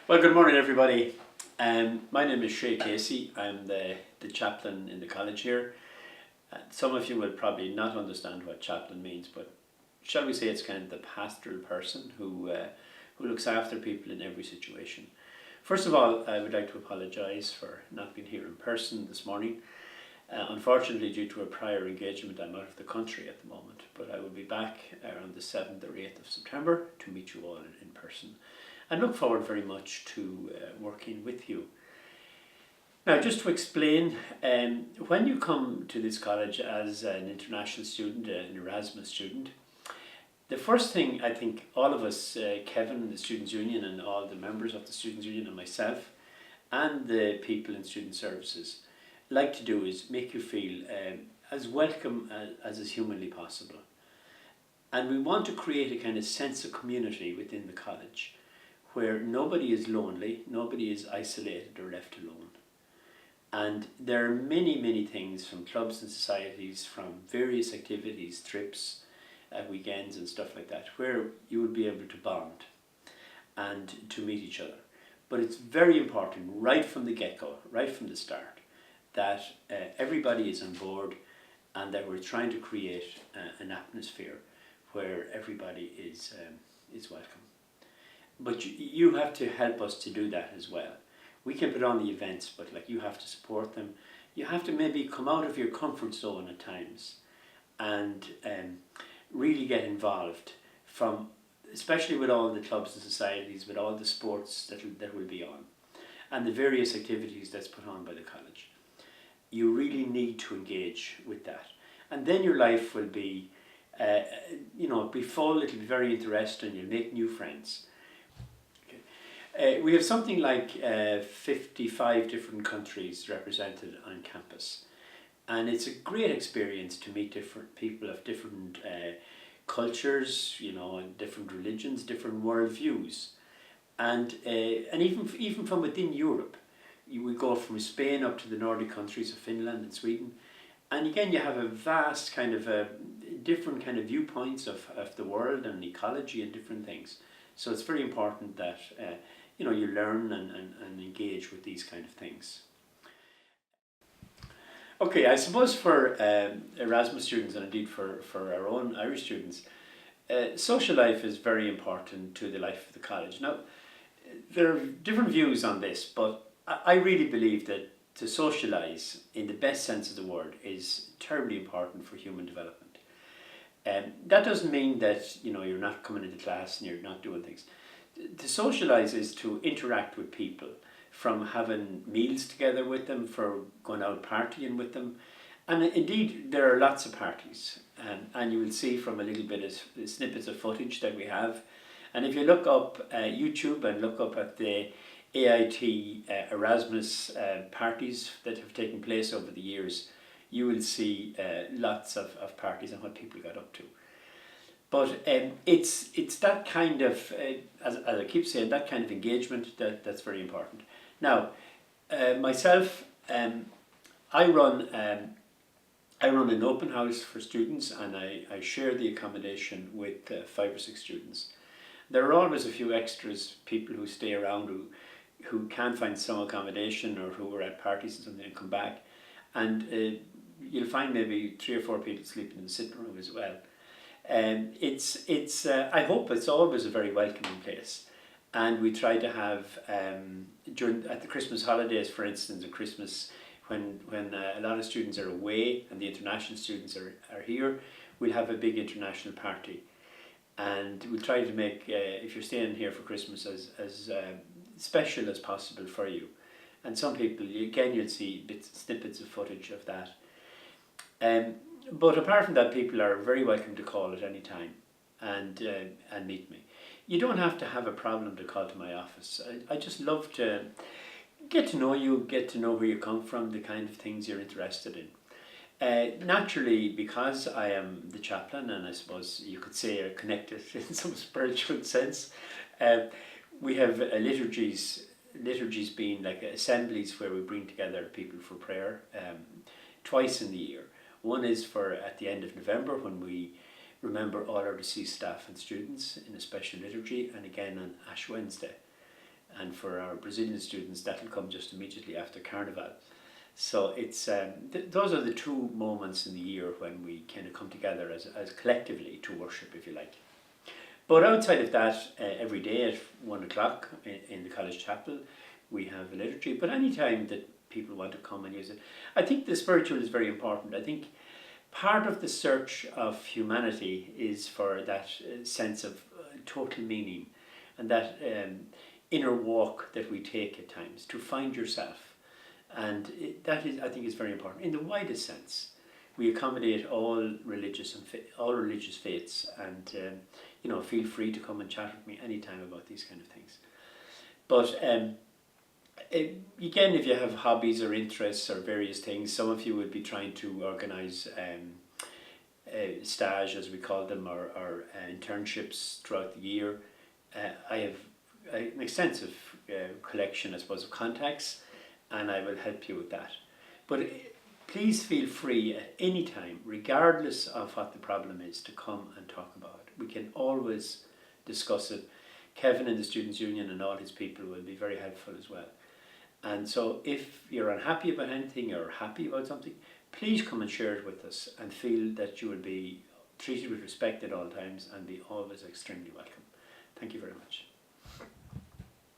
Well, good morning, everybody. My name is Shay. I'm the chaplain in the college here. Some of you will probably not understand what chaplain means, but shall we say it's kind of the pastoral person who looks after people in every situation. First of all, I would like to apologise for not being here in person this morning. Unfortunately, due to a prior engagement, I'm out of the country at the moment, but I will be back around the 7th or 8th of September to meet you all in person. And look forward very much to working with you. Now, just to explain, when you come to this college as an international student, an Erasmus student, the first thing I think all of us, Kevin, the Students' Union, and all the members of the Students' Union, and myself, and the people in Student Services, like to do is make you feel as welcome as is humanly possible. And we want to create a kind of sense of community within the college, where nobody is lonely, nobody is isolated or left alone. And there are many things from clubs and societies, from various activities, trips, weekends and stuff like that, where you will be able to bond and to meet each other. But it's very important right from the get-go, right from the start, that everybody is on board and that we're trying to create an atmosphere where everybody is welcome. But you have to help us to do that as well. We can put on the events, but you have to support them. You have to maybe come out of your comfort zone at times and really get involved, especially with all the clubs and societies, with all the sports that will be on, and the various activities that's put on by the college. You really need to engage with that. And then your life will be, be full, it'll be very interesting, you'll make new friends. We have something like 55 different countries represented on campus, and it's a great experience to meet different people of different cultures, different religions, different worldviews, and even from within Europe. We go from Spain up to the Nordic countries of Finland and Sweden, and again you have a vast kind of different kind of viewpoints of the world and ecology and different things. So it's very important that you learn and engage with these kind of things. Okay, I suppose for Erasmus students, and indeed for our own Irish students, social life is very important to the life of the college. Now, there are different views on this, but I really believe that to socialise, in the best sense of the word, is terribly important for human development. That doesn't mean that you're not coming into class and you're not doing things. To socialise is to interact with people, from having meals together with them, for going out partying with them. And indeed, there are lots of parties. And you will see from a little bit of snippets of footage that we have. And if you look up YouTube and look up at the AIT Erasmus parties that have taken place over the years, you will see lots of parties and what people got up to. But it's that kind of, as I keep saying, that kind of engagement that's very important. Now, myself, I run an open house for students, and I share the accommodation with 5 or 6 students. There are always a few extras, people who stay around who can't find some accommodation or who are at parties and something and come back. And you'll find maybe 3 or 4 people sleeping in the sitting room as well. I hope it's always a very welcoming place, and we try to have at the Christmas holidays, for instance, at Christmas when a lot of students are away and the international students are here, we'll have a big international party, and we'll try to make if you're staying here for Christmas as special as possible for you. And some people, again, you'll see snippets of footage of that. But apart from that, people are very welcome to call at any time and meet me. You don't have to have a problem to call to my office. I just love to get to know you, get to know where you come from, the kind of things you're interested in. Naturally, because I am the chaplain, and I suppose you could say are connected in some spiritual sense, we have liturgies being like assemblies where we bring together people for prayer twice in the year. One is for at the end of November, when we remember all our deceased staff and students in a special liturgy, and again on Ash Wednesday. and for our Brazilian students that'll come just immediately after Carnival. So it's those are the two moments in the year when we kind of come together as collectively to worship, if you like. But outside of that, every day at 1 o'clock in the college chapel, we have a liturgy. But any time that people want to come and use it, I think the spiritual is very important. I think part of the search of humanity is for that sense of total meaning and that inner walk that we take at times to find yourself. And that is, I think, is very important in the widest sense. We accommodate all religious faiths, and feel free to come and chat with me anytime about these kind of things. But again, if you have hobbies or interests or various things, some of you would be trying to organise stage, as we call them, or internships throughout the year. I have an extensive collection, I suppose, of contacts, and I will help you with that. But please feel free at any time, regardless of what the problem is, to come and talk about it. We can always discuss it. Kevin in the Students' Union and all his people will be very helpful as well. And so if you're unhappy about anything or happy about something, please come and share it with us and feel that you will be treated with respect at all times and be always extremely welcome. Thank you very much.